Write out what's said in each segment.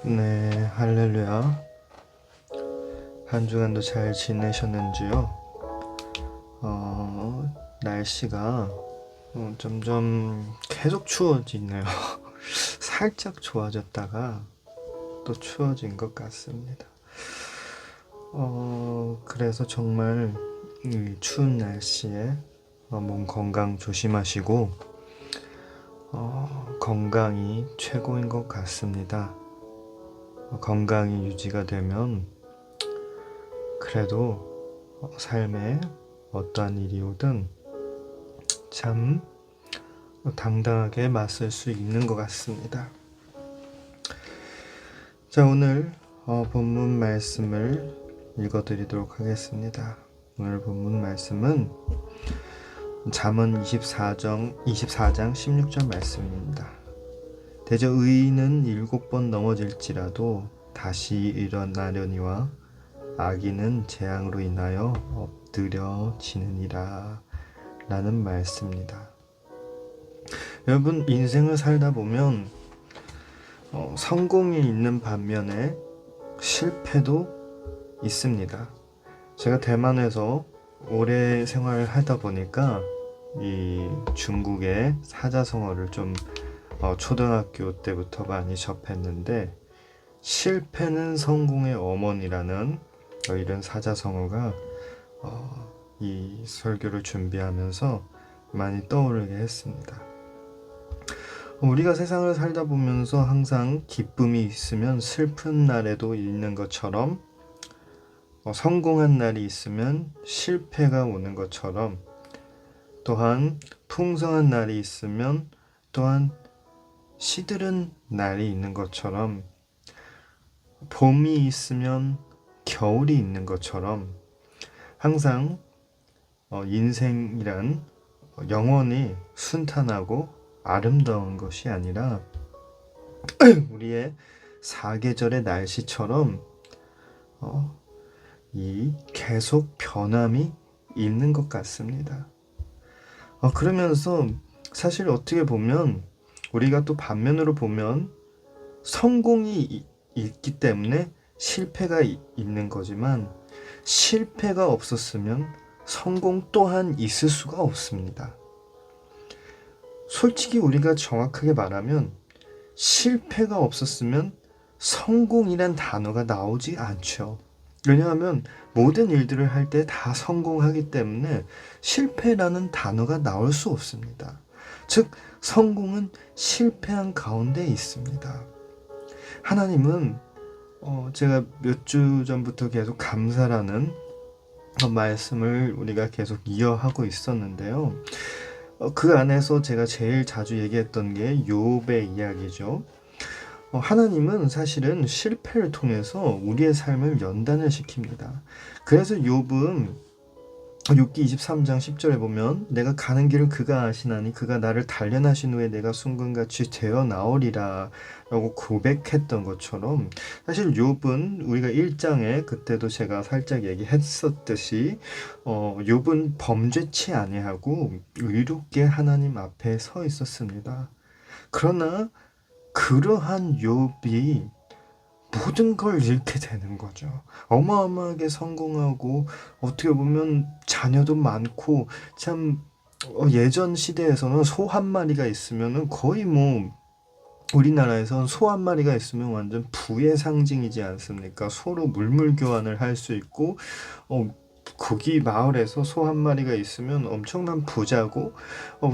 네, 할렐루야. 한 주간도 잘 지내셨는지요? 날씨가 점점 계속 추워지네요. 살짝 좋아졌다가 또 추워진 것 같습니다. 그래서 정말 이 추운 날씨에 몸 건강 조심하시고 건강이 최고인 것 같습니다. 건강이 유지가 되면 그래도 삶에 어떠한 일이 오든 참 당당하게 맞설 수 있는 것 같습니다. 자, 오늘 본문 말씀을 읽어드리도록 하겠습니다. 오늘 본문 말씀은 잠언 24장 16절 말씀입니다. 대저 의인은 7번 넘어질지라도 다시 일어나려니와 악인은 재앙으로 인하여 엎드려지느니라 라는 말씀입니다. 여러분, 인생을 살다 보면 성공이 있는 반면에 실패도 있습니다. 제가 대만에서 오래 생활을 하다 보니까 이 중국의 사자성어를 좀 초등학교 때부터 많이 접했는데, 실패는 성공의 어머니라는 이런 사자성어가 이 설교를 준비하면서 많이 떠오르게 했습니다. 우리가 세상을 살다 보면서 항상 기쁨이 있으면 슬픈 날에도 있는 것처럼, 성공한 날이 있으면 실패가 오는 것처럼, 또한 풍성한 날이 있으면 또한 시들은 날이 있는 것처럼, 봄이 있으면 겨울이 있는 것처럼, 항상 인생이란 영원히 순탄하고 아름다운 것이 아니라 우리의 사계절의 날씨처럼 이 계속 변함이 있는 것 같습니다. 그러면서 사실 어떻게 보면 우리가 또 반면으로 보면 성공이 있기 때문에 실패가 있는 거지만, 실패가 없었으면 성공 또한 있을 수가 없습니다. 솔직히 우리가 정확하게 말하면 실패가 없었으면 성공이란 단어가 나오지 않죠. 왜냐하면 모든 일들을 할 때 다 성공하기 때문에 실패라는 단어가 나올 수 없습니다. 즉, 성공은 실패한 가운데 있습니다. 하나님은 제가 몇 주 전부터 계속 감사라는 말씀을 우리가 계속 이어하고 있었는데요. 그 안에서 제가 제일 자주 얘기했던 게 욥의 이야기죠. 하나님은 사실은 실패를 통해서 우리의 삶을 연단을 시킵니다. 그래서 욥은 욥기 23장 10절에 보면, 내가 가는 길을 그가 아시나니 그가 나를 단련하신 후에 내가 순금같이 되어 나오리라 라고 고백했던 것처럼, 사실 욥은 우리가 1장에 그때도 제가 살짝 얘기했었듯이 욥은 범죄치 아니하고 의롭게 하나님 앞에 서 있었습니다. 그러나 그러한 욥이 모든 걸 잃게 되는 거죠. 어마어마하게 성공하고 어떻게 보면 자녀도 많고, 참 예전 시대에서는 소 한 마리가 있으면 거의 우리나라에선 소 한 마리가 있으면 완전 부의 상징이지 않습니까? 소로 물물 교환을 할 수 있고, 거기 마을에서 소 한 마리가 있으면 엄청난 부자고,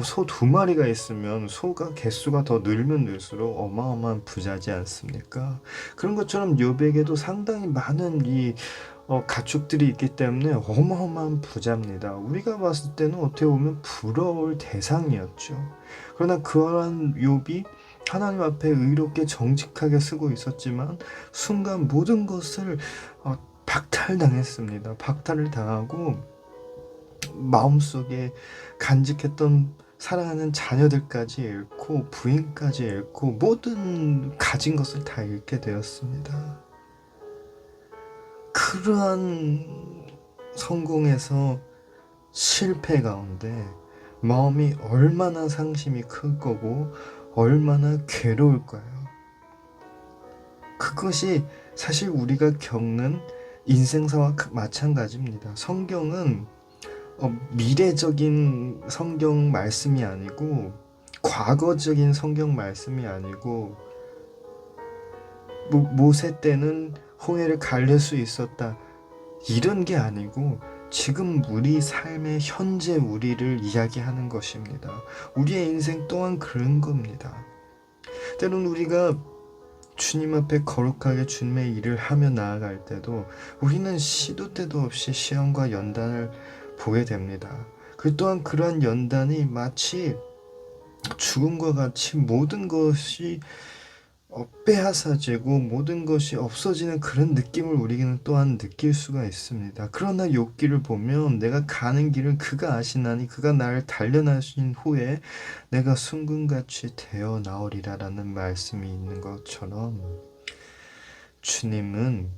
소 두 마리가 있으면 소가 개수가 더 늘면 늘수록 어마어마한 부자지 않습니까? 그런 것처럼 욥에게도 상당히 많은 이 가축들이 있기 때문에 어마어마한 부자입니다. 우리가 봤을 때는 어떻게 보면 부러울 대상이었죠. 그러나 그러한 욥이 하나님 앞에 의롭게 정직하게 쓰고 있었지만, 순간 모든 것을 박탈당했습니다. 박탈을 당하고 마음속에 간직했던 사랑하는 자녀들까지 잃고 부인까지 잃고 모든 가진 것을 다 잃게 되었습니다. 그러한 성공에서 실패 가운데 마음이 얼마나 상심이 클 거고 얼마나 괴로울 거예요. 그것이 사실 우리가 겪는 인생사와 마찬가지입니다. 성경은 미래적인 성경 말씀이 아니고, 과거적인 성경 말씀이 아니고, 모세 때는 홍해를 가를 수 있었다, 이런 게 아니고 지금 우리 삶의 현재 우리를 이야기하는 것입니다. 우리의 인생 또한 그런 겁니다. 때론 우리가 주님 앞에 거룩하게 주님의 일을 하며 나아갈 때도 우리는 시도 때도 없이 시험과 연단을 보게 됩니다. 그 또한 그러한 연단이 마치 죽음과 같이 모든 것이 빼앗아지고 모든 것이 없어지는 그런 느낌을 우리는 또한 느낄 수가 있습니다. 그러나 욥기를 보면 내가 가는 길을 그가 아시나니 그가 나를 단련하신 후에 내가 순금같이 되어 나오리라라는 말씀이 있는 것처럼, 주님은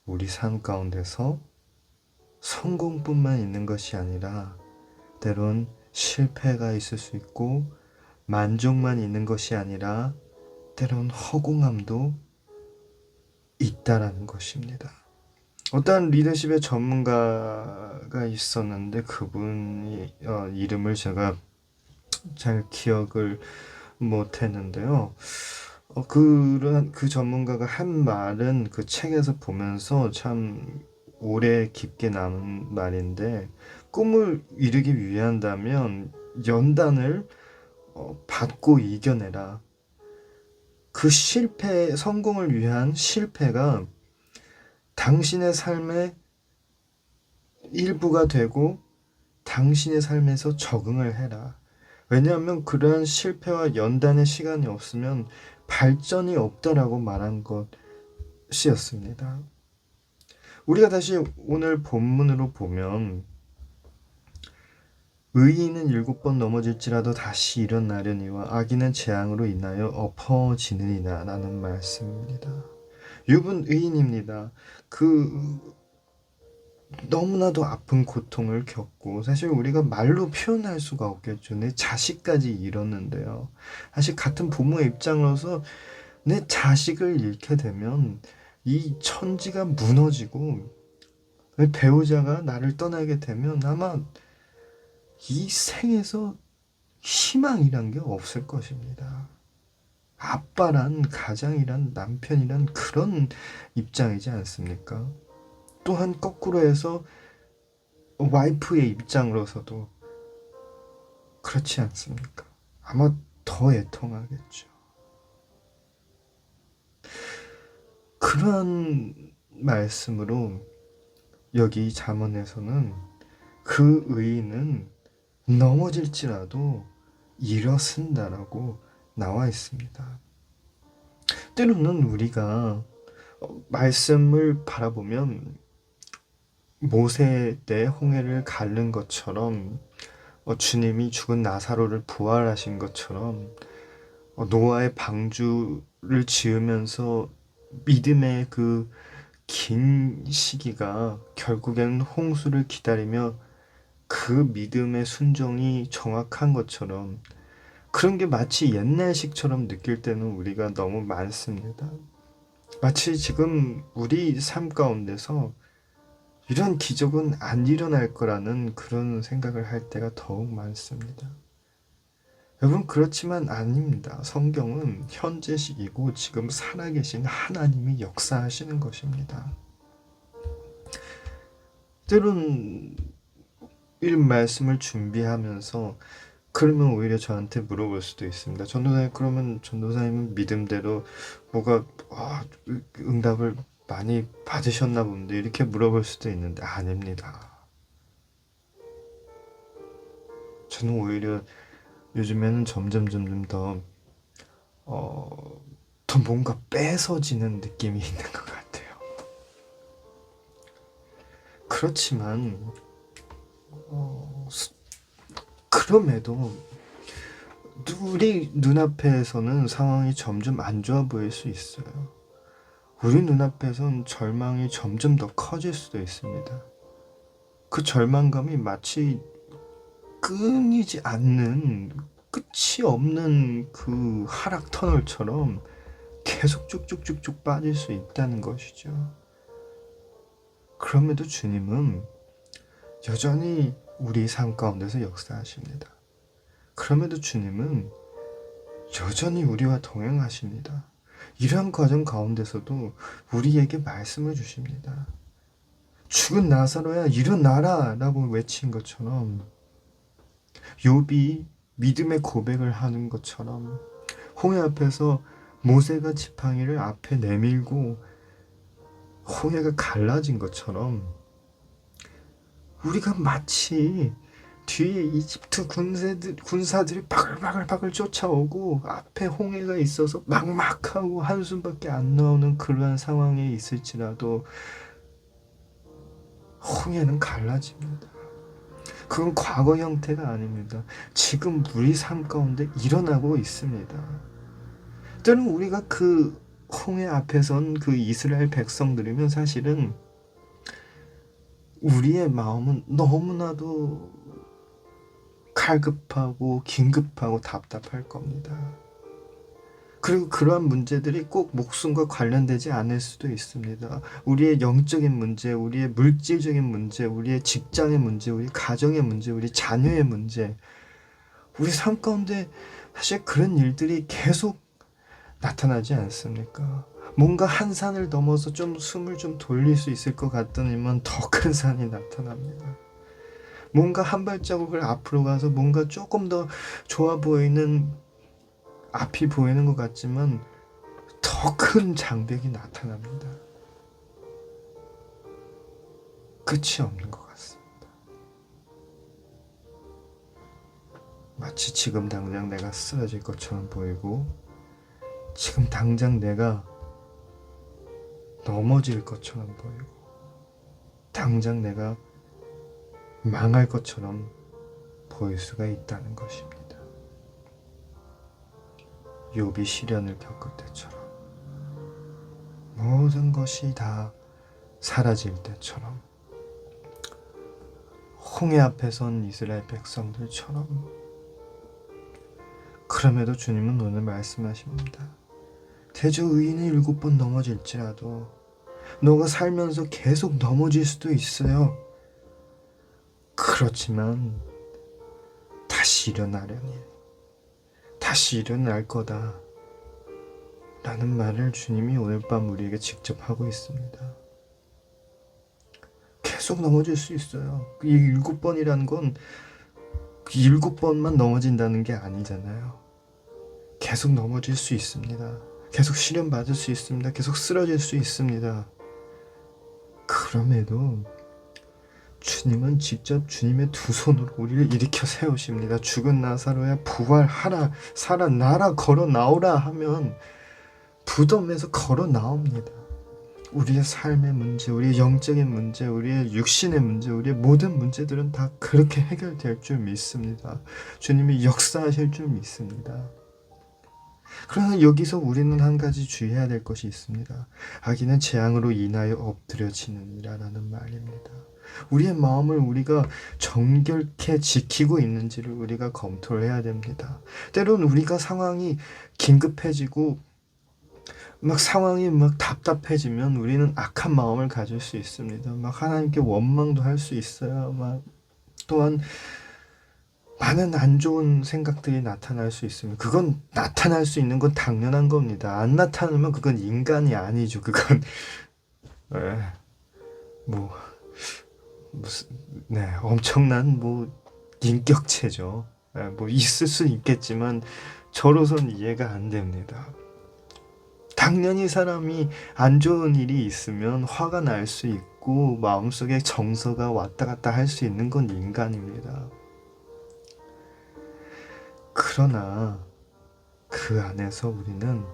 우리 삶 가운데서 성공뿐만 있는 것이 아니라 때론 실패가 있을 수 있고, 만족만 있는 것이 아니라 때론 허공함도 있다라는 것입니다. 어떤 리더십의 전문가가 있었는데 그분이 이름을 제가 잘 기억을 못했는데요. 그 전문가가 한 말은 그 책에서 보면서 참 오래 깊게 남은 말인데, 꿈을 이루기 위한다면 연단을 받고 이겨내라. 그 성공을 위한 실패가 당신의 삶의 일부가 되고 당신의 삶에서 적응을 해라. 왜냐하면 그러한 실패와 연단의 시간이 없으면 발전이 없다라고 말한 것이었습니다. 우리가 다시 오늘 본문으로 보면, 의인은 7번 넘어질지라도 다시 일어나려니와 악인은 재앙으로 인하여 엎어지느니라 라는 말씀입니다. 욥은 의인입니다. 너무나도 아픈 고통을 겪고, 사실 우리가 말로 표현할 수가 없겠죠. 내 자식까지 잃었는데요. 사실 같은 부모의 입장으로서 내 자식을 잃게 되면 이 천지가 무너지고, 배우자가 나를 떠나게 되면 아마 이 생에서 희망이란 게 없을 것입니다. 아빠란, 가장이란, 남편이란 그런 입장이지 않습니까? 또한 거꾸로 해서 와이프의 입장으로서도 그렇지 않습니까? 아마 더 애통하겠죠. 그런 말씀으로 여기 잠언에서는 그 의인은 넘어질지라도 일어선다라고 나와 있습니다. 때로는 우리가 말씀을 바라보면 모세 때 홍해를 가른 것처럼, 주님이 죽은 나사로를 부활하신 것처럼, 노아의 방주를 지으면서 믿음의 그 긴 시기가 결국엔 홍수를 기다리며 그 믿음의 순종이 정확한 것처럼, 그런 게 마치 옛날식처럼 느낄 때는 우리가 너무 많습니다. 마치 지금 우리 삶 가운데서 이런 기적은 안 일어날 거라는 그런 생각을 할 때가 더욱 많습니다. 여러분, 그렇지만 아닙니다. 성경은 현재식이고 지금 살아계신 하나님이 역사하시는 것입니다. 때론 이 말씀을 준비하면서 그러면 오히려 저한테 물어볼 수도 있습니다. 전도사님, 그러면 전도사님은 믿음대로 뭐가 응답을 많이 받으셨나 본데, 이렇게 물어볼 수도 있는데 아닙니다. 저는 오히려 요즘에는 점점 더 뭔가 뺏어지는 느낌이 있는 것 같아요. 그렇지만 그럼에도 우리 눈앞에서는 상황이 점점 안 좋아 보일 수 있어요. 우리 눈앞에선 절망이 점점 더 커질 수도 있습니다. 그 절망감이 마치 끊이지 않는, 끝이 없는 그 하락 터널처럼 계속 쭉쭉쭉쭉 빠질 수 있다는 것이죠. 그럼에도 주님은 여전히 우리 삶 가운데서 역사하십니다. 그럼에도 주님은 여전히 우리와 동행하십니다. 이러한 과정 가운데서도 우리에게 말씀을 주십니다. 죽은 나사로야 일어나라 라고 외친 것처럼, 욥이 믿음의 고백을 하는 것처럼, 홍해 앞에서 모세가 지팡이를 앞에 내밀고 홍해가 갈라진 것처럼, 우리가 마치 뒤에 이집트 군사들이 바글바글 쫓아오고 앞에 홍해가 있어서 막막하고 한숨밖에 안 나오는 그러한 상황에 있을지라도 홍해는 갈라집니다. 그건 과거 형태가 아닙니다. 지금 우리 삶 가운데 일어나고 있습니다. 때로는 우리가 그 홍해 앞에 선 그 이스라엘 백성들이면 사실은 우리의 마음은 너무나도 갈급하고 긴급하고 답답할 겁니다. 그리고 그러한 문제들이 꼭 목숨과 관련되지 않을 수도 있습니다. 우리의 영적인 문제, 우리의 물질적인 문제, 우리의 직장의 문제, 우리 가정의 문제, 우리 자녀의 문제, 우리 삶 가운데 사실 그런 일들이 계속 나타나지 않습니까? 뭔가 한 산을 넘어서 좀 숨을 좀 돌릴 수 있을 것 같더니만 더 큰 산이 나타납니다. 뭔가 한 발자국을 앞으로 가서 뭔가 조금 더 좋아 보이는 앞이 보이는 것 같지만 더 큰 장벽이 나타납니다. 끝이 없는 것 같습니다. 마치 지금 당장 내가 쓰러질 것처럼 보이고, 지금 당장 내가 넘어질 것처럼 보이고, 당장 내가 망할 것처럼 보일 수가 있다는 것입니다. 욥이 시련을 겪을 때처럼, 모든 것이 다 사라질 때처럼, 홍해 앞에 선 이스라엘 백성들처럼. 그럼에도 주님은 오늘 말씀하십니다. 대저 의인이 7번 넘어질지라도 너가 살면서 계속 넘어질 수도 있어요. 그렇지만 다시 일어나려니, 다시 일어날 거다 라는 말을 주님이 오늘 밤 우리에게 직접 하고 있습니다. 계속 넘어질 수 있어요. 이 7번이라는 건 7번만 넘어진다는 게 아니잖아요. 계속 넘어질 수 있습니다. 계속 시련 받을 수 있습니다. 계속 쓰러질 수 있습니다. 그럼에도 주님은 직접 주님의 두 손으로 우리를 일으켜 세우십니다. 죽은 나사로야 부활하라, 살아나라, 걸어 나오라 하면 부덤에서 걸어 나옵니다. 우리의 삶의 문제, 우리의 영적인 문제, 우리의 육신의 문제, 우리의 모든 문제들은 다 그렇게 해결될 줄 믿습니다. 주님이 역사하실 줄 믿습니다. 그러나 여기서 우리는 한 가지 주의해야 될 것이 있습니다. 악인은 재앙으로 인하여 엎드려지느니라 라는 말입니다. 우리의 마음을 우리가 정결케 지키고 있는지를 우리가 검토를 해야 됩니다. 때로는 우리가 상황이 긴급해지고 상황이 답답해지면 우리는 악한 마음을 가질 수 있습니다. 하나님께 원망도 할 수 있어요. 또한 많은 안 좋은 생각들이 나타날 수 있습니다. 그건 나타날 수 있는 건 당연한 겁니다. 안 나타나면 그건 인간이 아니죠. 그건 엄청난 인격체죠. 있을 수 있겠지만 저로선 이해가 안 됩니다. 당연히 사람이 안 좋은 일이 있으면 화가 날 수 있고 마음속에 정서가 왔다 갔다 할 수 있는 건 인간입니다. 그러나 그 안에서 우리는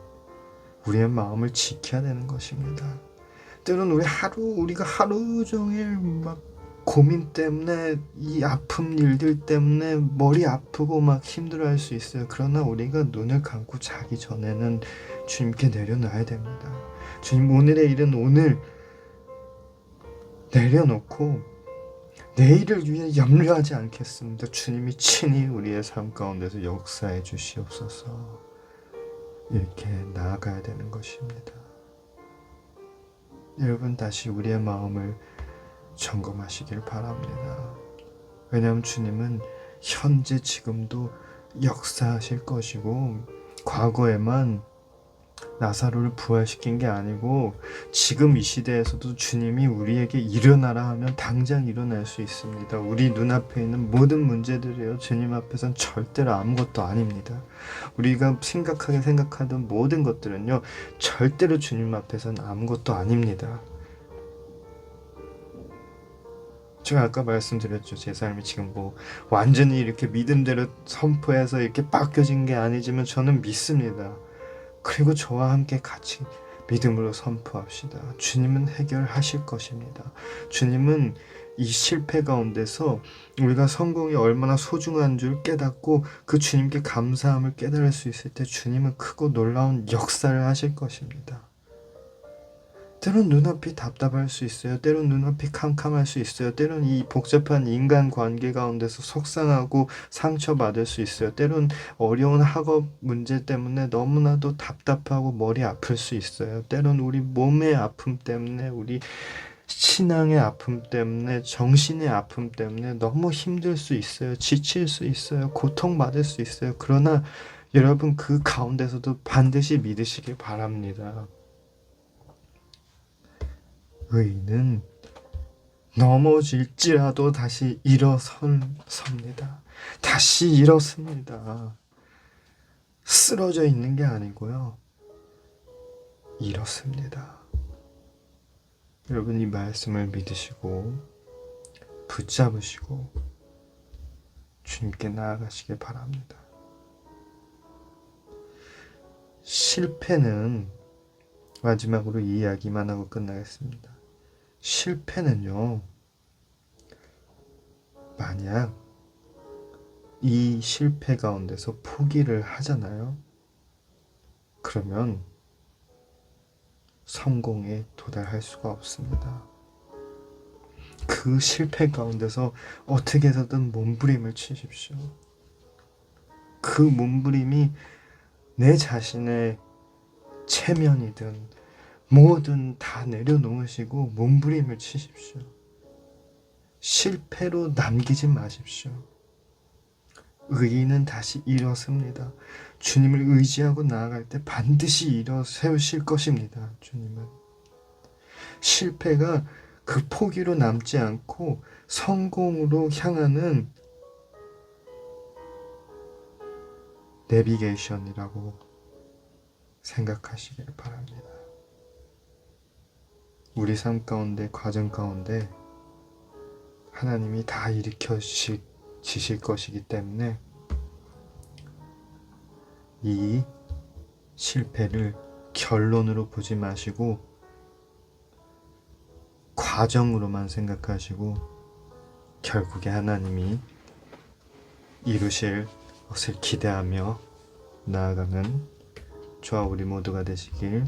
우리의 마음을 지켜야 되는 것입니다. 때로는 우리가 하루 종일 고민 때문에, 이 아픈 일들 때문에 머리 아프고 힘들어할 수 있어요. 그러나 우리가 눈을 감고 자기 전에는 주님께 내려놔야 됩니다. 주님, 오늘의 일은 오늘 내려놓고 내일을 위해 염려하지 않겠습니다. 주님이 친히 우리의 삶 가운데서 역사해 주시옵소서. 이렇게 나아가야 되는 것입니다. 여러분, 다시 우리의 마음을 점검하시길 바랍니다. 왜냐하면 주님은 현재 지금도 역사하실 것이고, 과거에만 나사로를 부활시킨 게 아니고 지금 이 시대에서도 주님이 우리에게 일어나라 하면 당장 일어날 수 있습니다. 우리 눈앞에 있는 모든 문제들이요, 주님 앞에선 절대로 아무것도 아닙니다. 우리가 심각하게 생각하던 모든 것들은요, 절대로 주님 앞에선 아무것도 아닙니다. 제가 아까 말씀드렸죠. 제 삶이 지금 완전히 이렇게 믿음대로 선포해서 이렇게 바뀌어진 게 아니지만 저는 믿습니다. 그리고 저와 함께 같이 믿음으로 선포합시다. 주님은 해결하실 것입니다. 주님은 이 실패 가운데서 우리가 성공이 얼마나 소중한 줄 깨닫고 그 주님께 감사함을 깨달을 수 있을 때 주님은 크고 놀라운 역사를 하실 것입니다. 때론 눈앞이 답답할 수 있어요. 때론 눈앞이 캄캄할 수 있어요. 때론 이 복잡한 인간관계 가운데서 속상하고 상처받을 수 있어요. 때론 어려운 학업 문제 때문에 너무나도 답답하고 머리 아플 수 있어요. 때론 우리 몸의 아픔 때문에, 우리 신앙의 아픔 때문에, 정신의 아픔 때문에 너무 힘들 수 있어요. 지칠 수 있어요. 고통받을 수 있어요. 그러나 여러분, 그 가운데서도 반드시 믿으시길 바랍니다. 의인은 넘어질지라도 다시 일어섭니다. 다시 일어섭니다. 쓰러져 있는 게 아니고요, 일어섭니다. 여러분, 이 말씀을 믿으시고 붙잡으시고 주님께 나아가시길 바랍니다. 실패는, 마지막으로 이 이야기만 하고 끝나겠습니다. 실패는요, 만약 이 실패 가운데서 포기를 하잖아요. 그러면 성공에 도달할 수가 없습니다. 그 실패 가운데서 어떻게 해서든 몸부림을 치십시오. 그 몸부림이 내 자신의 체면이든 뭐든 다 내려놓으시고 몸부림을 치십시오. 실패로 남기지 마십시오. 의인은 다시 일어섭니다. 주님을 의지하고 나아갈 때 반드시 일어세우실 것입니다. 주님은 실패가 그 포기로 남지 않고 성공으로 향하는 내비게이션이라고 생각하시길 바랍니다. 우리 삶 가운데, 과정 가운데 하나님이 다 일으켜 지실 것이기 때문에 이 실패를 결론으로 보지 마시고 과정으로만 생각하시고 결국에 하나님이 이루실 것을 기대하며 나아가는 저와 우리 모두가 되시길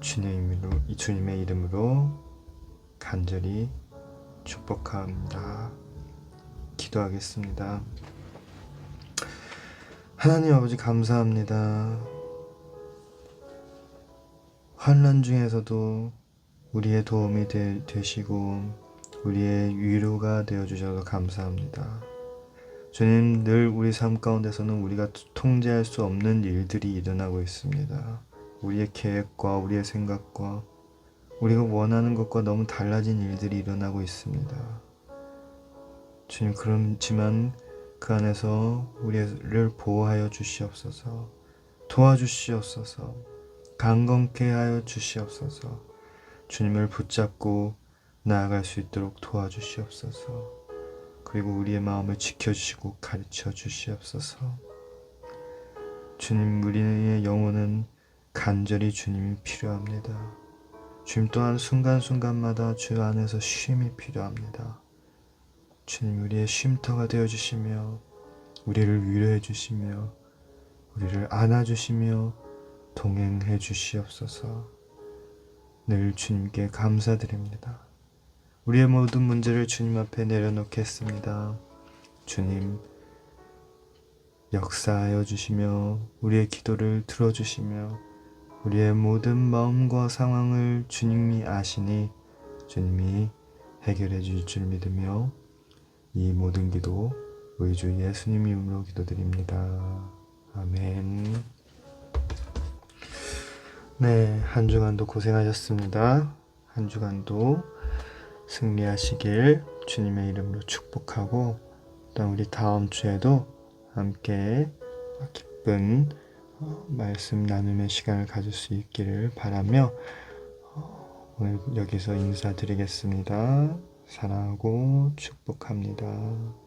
주님의 이름으로 간절히 축복합니다. 기도하겠습니다. 하나님 아버지, 감사합니다. 환난 중에서도 우리의 도움이 되시고 우리의 위로가 되어주셔서 감사합니다. 주님, 늘 우리 삶 가운데서는 우리가 통제할 수 없는 일들이 일어나고 있습니다. 우리의 계획과 우리의 생각과 우리가 원하는 것과 너무 달라진 일들이 일어나고 있습니다. 주님, 그렇지만 그 안에서 우리를 보호하여 주시옵소서, 도와주시옵소서, 강건케 하여 주시옵소서, 주님을 붙잡고 나아갈 수 있도록 도와주시옵소서, 그리고 우리의 마음을 지켜주시고 가르쳐 주시옵소서. 주님, 우리의 영혼은 간절히 주님이 필요합니다. 주님 또한 순간순간마다 주 안에서 쉼이 필요합니다. 주님, 우리의 쉼터가 되어주시며 우리를 위로해 주시며 우리를 안아주시며 동행해 주시옵소서. 늘 주님께 감사드립니다. 우리의 모든 문제를 주님 앞에 내려놓겠습니다. 주님, 역사하여 주시며 우리의 기도를 들어주시며 우리의 모든 마음과 상황을 주님이 아시니 주님이 해결해 주실 줄 믿으며 이 모든 기도 우리 주 예수님 이름으로 기도드립니다. 아멘. 네, 한 주간도 고생하셨습니다. 한 주간도 승리하시길 주님의 이름으로 축복하고 또 우리 다음 주에도 함께 기쁜 말씀 나눔의 시간을 가질 수 있기를 바라며 오늘 여기서 인사드리겠습니다. 사랑하고 축복합니다.